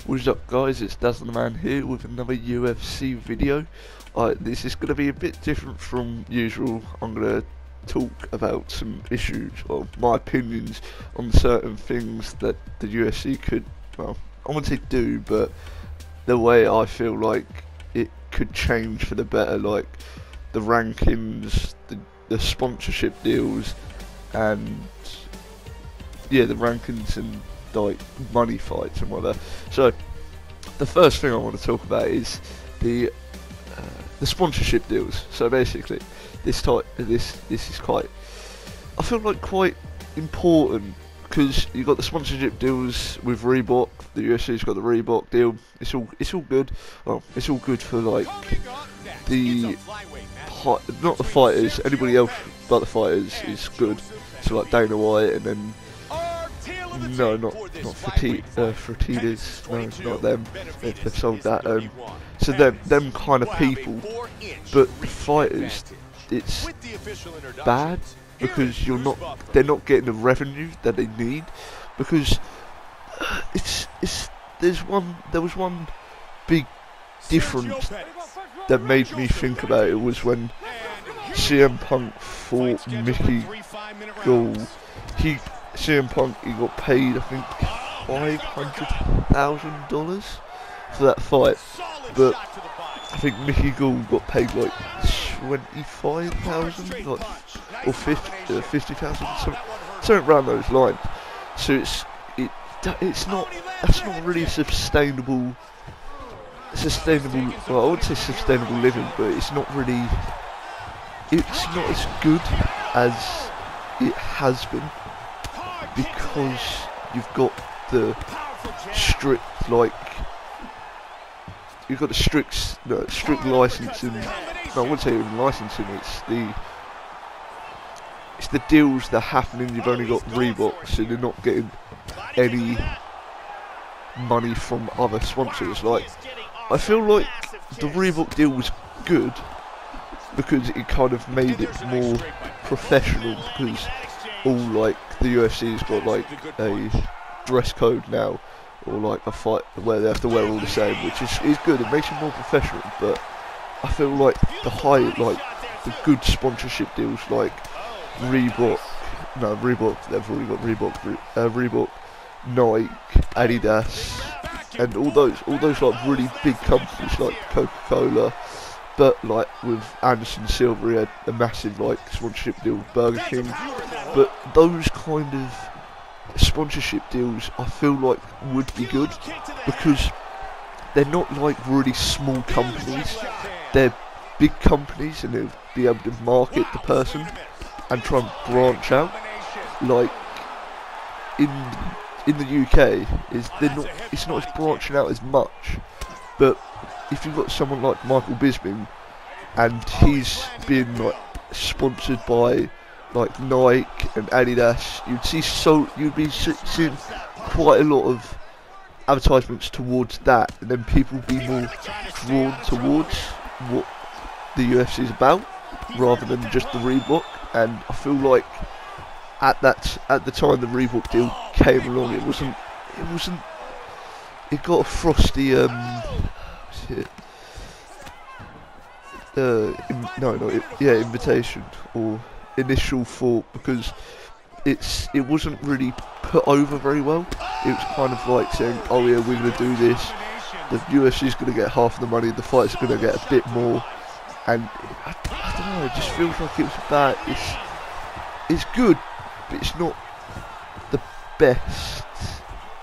What's up guys, it's Dazzle the Man here with another UFC video. This is going to be a bit different from usual. I'm going to talk about some issues, or my opinions on certain things that the UFC could, well, I wouldn't say do, but the way I feel like it could change for the better, like the rankings, the sponsorship deals, and yeah, the rankings and like money fights and whatever. So the first thing I want to talk about is the sponsorship deals. So basically, this is quite, I feel like quite important, because you've got the sponsorship deals with Reebok. The UFC's got the Reebok deal. It's all good. Well, it's all good for like not the fighters. Anybody else but the fighters is good. So like Dana White, and then no, not Fertitas. No, it's not them. They've sold that. So them kind of people. But the fighters, it's bad because they're not getting the revenue that they need, because there was one big difference that made me think about it, was when CM Punk fought Mickey Gall. CM Punk, he got paid, I think, $500,000 for that fight, but I think Mickey Gall got paid like 25,000, like, or 50,000, something around those lines. So that's not really sustainable. Well, I would say sustainable living, but it's not as good as it has been, because you've got the strict strict licensing. No, I wouldn't say even licensing. It's the deals that are happening. You've only got Reebok, so they're not getting any money from other sponsors. Like, I feel like the Reebok deal was good because it kind of made it more professional, because all like the UFC's got like a dress code now, or like a fight where they have to wear all the same, which is good. It makes it more professional. But I feel like the good sponsorship deals like Reebok, they've already got Reebok, Nike, Adidas, and all those like really big companies like Coca-Cola. But like with Anderson Silva, he had a massive like sponsorship deal with Burger King. But those kind of sponsorship deals, I feel like would be good, because they're not like really small companies. They're big companies, and they'll be able to market the person and try and branch out. Like in the UK, it's not as branching out as much. But if you've got someone like Michael Bisping, and he's being like sponsored by like Nike and Adidas, you'd be seeing quite a lot of advertisements towards that, and then people be more drawn towards what the UFC is about rather than just the Reebok. And I feel like at the time the Reebok deal came along, it got a frosty invitation or initial thought, because it wasn't really put over very well. It was kind of like saying, oh yeah, we're going to do this, the UFC's going to get half of the money, the fight's going to get a bit more, and I don't know, it just feels like it was bad. It's good, but it's not the best.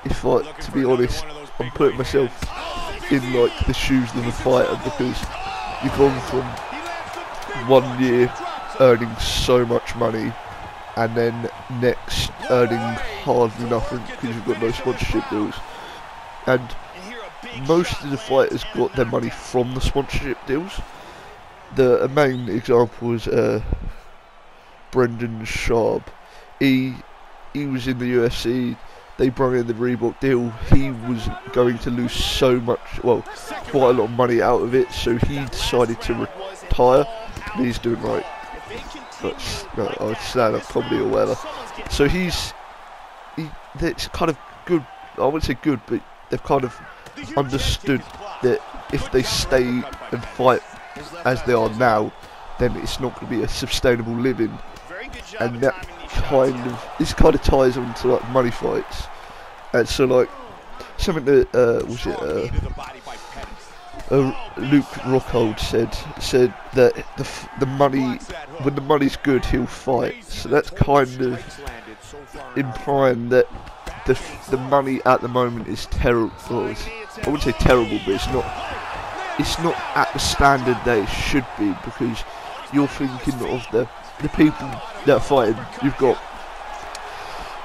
If to be honest, I'm putting myself in like the shoes of a fighter, because you've gone from 1 year earning so much money, and then next earning hardly nothing because you've got no sponsorship deals. And most of the fighters got their money from the sponsorship deals. The main example was Brendan Schaub. He was in the UFC. They brought in the Reebok deal. He was going to lose so much, well, quite a lot of money out of it, so he decided to retire. And he's doing like, stand-up comedy or whatever. So it's kind of good. I wouldn't say good, but they've kind of understood that if they stay and fight as they are now, then it's not going to be a sustainable living, and that this kind of ties on to like money fights. And so like something that Luke Rockhold said that the money, when the money's good, he'll fight. So that's kind of implying that the money at the moment is terrible. I wouldn't say terrible, but it's not at the standard that it should be, because you're thinking of the people that are fighting.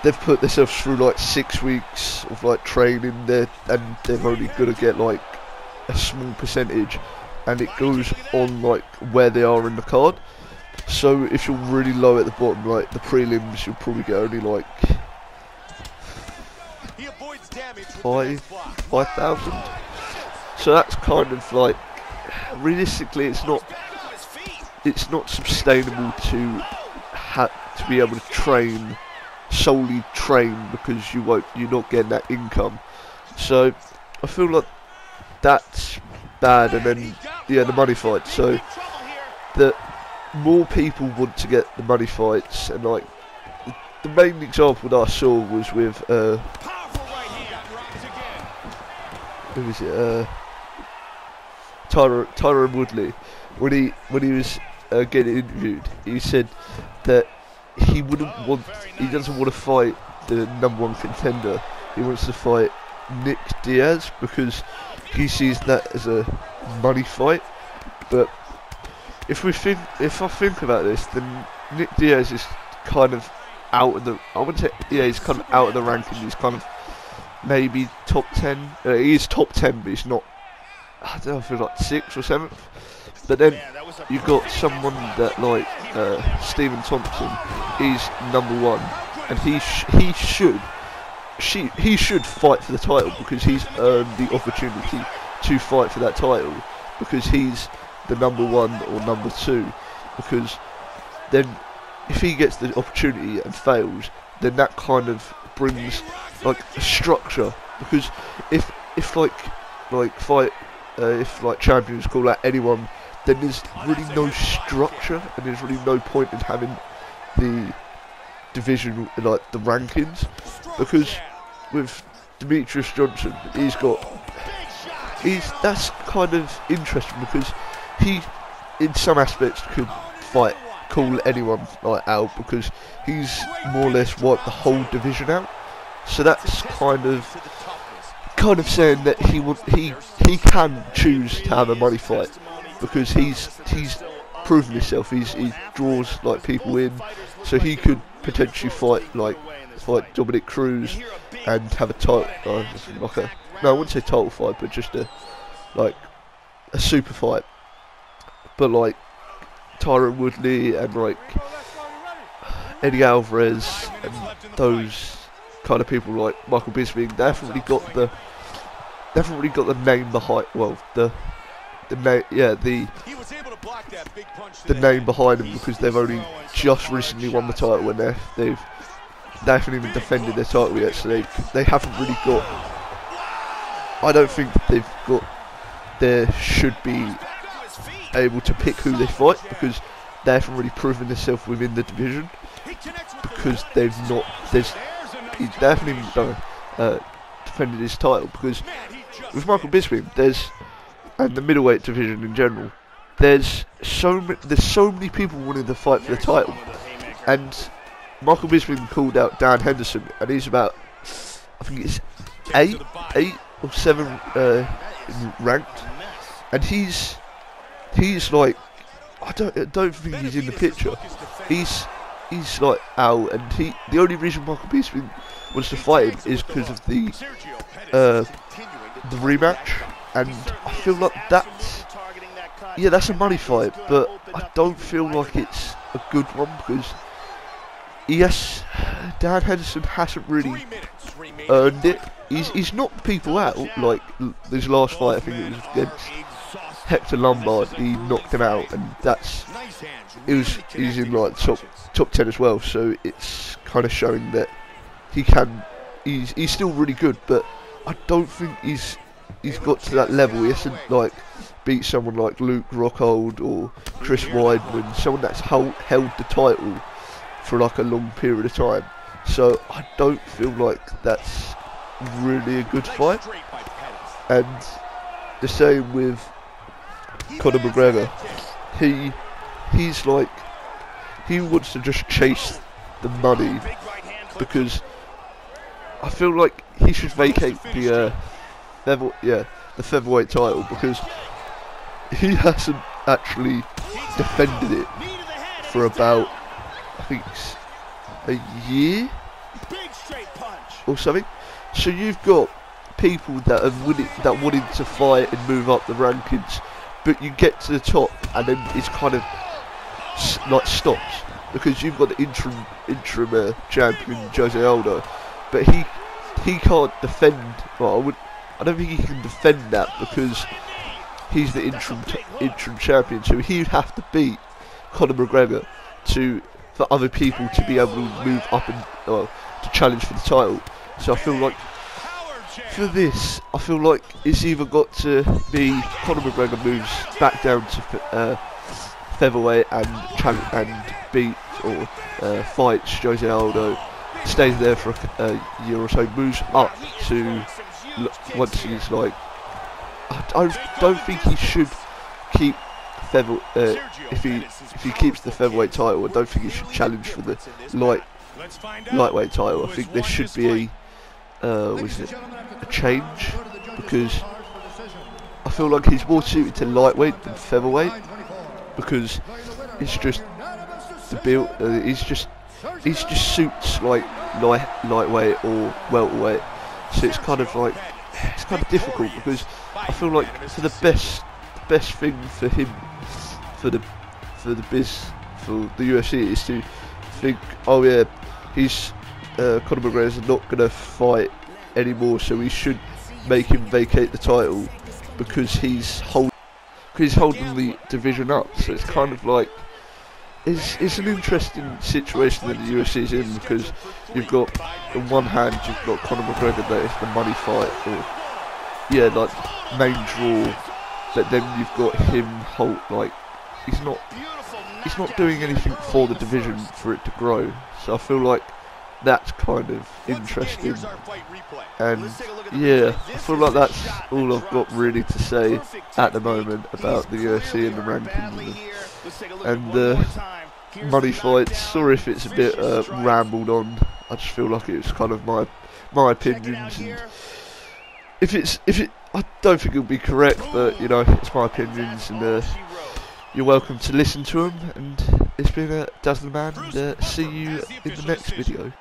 They've put themselves through like 6 weeks of like training there, and they're only gonna get like a small percentage, and it goes on like where they are in the card. So if you're really low at the bottom, like the prelims, you'll probably get only like 5,000. So that's kind of like, realistically, it's not sustainable to be able to solely train, because you're not getting that income. So I feel like that's bad. And then the money fight. So the more people want to get the money fights, and like the main example that I saw was with who was it? Tyron Woodley. When he was getting interviewed, he said that he doesn't want to fight the #1 contender. He wants to fight Nick Diaz, because he sees that as a money fight. But if I think about this, then Nick Diaz is kind of out of the. I wouldn't say, yeah, he's kind of out of the ranking. He's kind of maybe top 10. He is top 10, but he's not. I don't know, I feel like 6th or 7th. But then you've got someone that like Stephen Thompson. He's #1, and he should fight for the title, because he's earned the opportunity to fight for that title, because he's the #1 or #2. Because then if he gets the opportunity and fails, then that kind of brings like a structure. Because if champions call out anyone, then there's really no structure, and there's really no point in having the division, like the rankings. Because with Demetrius Johnson, that's kind of interesting, because he in some aspects could call anyone like out, because he's more or less wiped the whole division out. So that's kind of saying that he can choose to have a money fight, because he's proven himself. He draws like people in, so he could potentially fight Dominic Cruz and have a title, I wouldn't say title fight, but just a super fight. But like Tyron Woodley and like Eddie Alvarez and those kind of people, like Michael Bisping, they haven't really got the name behind. Well, the name behind them, because they've only just recently won the title, and they haven't even defended their title yet. So they haven't really got. I don't think they've got. They should be able to pick who they fight, because they haven't really proven themselves within the division, because they haven't even defended his title. Because with Michael Bisping, and the middleweight division in general, there's so many people wanting to fight for the title, and Michael Bisping called out Dan Henderson, and he's about, I think it's 8 or 7 ranked, and he's like, I don't think he's in the picture. He's like out, and the only reason Michael Bisping wants to fight him is because of the rematch, and I feel like that's a money fight, but I don't feel like it's a good one, because Dan Henderson hasn't really earned it. He's knocked people out, like his last fight, I think it was against Hector Lombard. He knocked him out, and he's in like top 10 as well. So it's kind of showing that he's still really good, but I don't think he's he's got to that level. He hasn't like beat someone like Luke Rockhold or Chris Weidman, someone that's held the title for like a long period of time. So I don't feel like that's really a good fight. And the same with Conor McGregor. He's like, he wants to just chase the money, because I feel like he should vacate the featherweight title, because he hasn't actually defended it for about, I think, a year or something. So you've got people that are wanting to fight and move up the rankings, but you get to the top and then it's kind of like stops, because you've got the interim champion Jose Aldo, but he can't defend. Well, I don't think he can defend that, because he's the interim champion. So he'd have to beat Conor McGregor for other people to be able to move up and to challenge for the title. So I feel like for this, I feel like it's either got to be Conor McGregor moves back down to featherweight and beat or fights Jose Aldo, stays there for a year or so, moves up to once he's like, I don't think he should keep if he keeps the featherweight title. I don't think he should challenge for the lightweight title. I think there should be a change, because I feel like he's more suited to lightweight than featherweight, because it's just the build. He's just suits like lightweight or welterweight. So it's kind of difficult, because I feel like for the best thing for him, for the UFC, is to think, oh yeah, he's Conor McGregor's not going to fight anymore, so we should make him vacate the title because he's holding the division up. So it's kind of like, it's an interesting situation that the UFC is in, because you've got, on one hand, you've got Conor McGregor, that is the money fight, or like main draw, but then you've got him he's not doing anything for the division for it to grow. So I feel like that's kind of interesting, and yeah, I feel like that's all I've got really to say at the moment about the UFC and the rankings and the money fights. Sorry if it's a bit rambled on. I just feel like it was kind of my opinions, and I don't think it'll be correct, but you know, it's my opinions, and you're welcome to listen to them. And it's been Dazzler Man, and see you in the next video.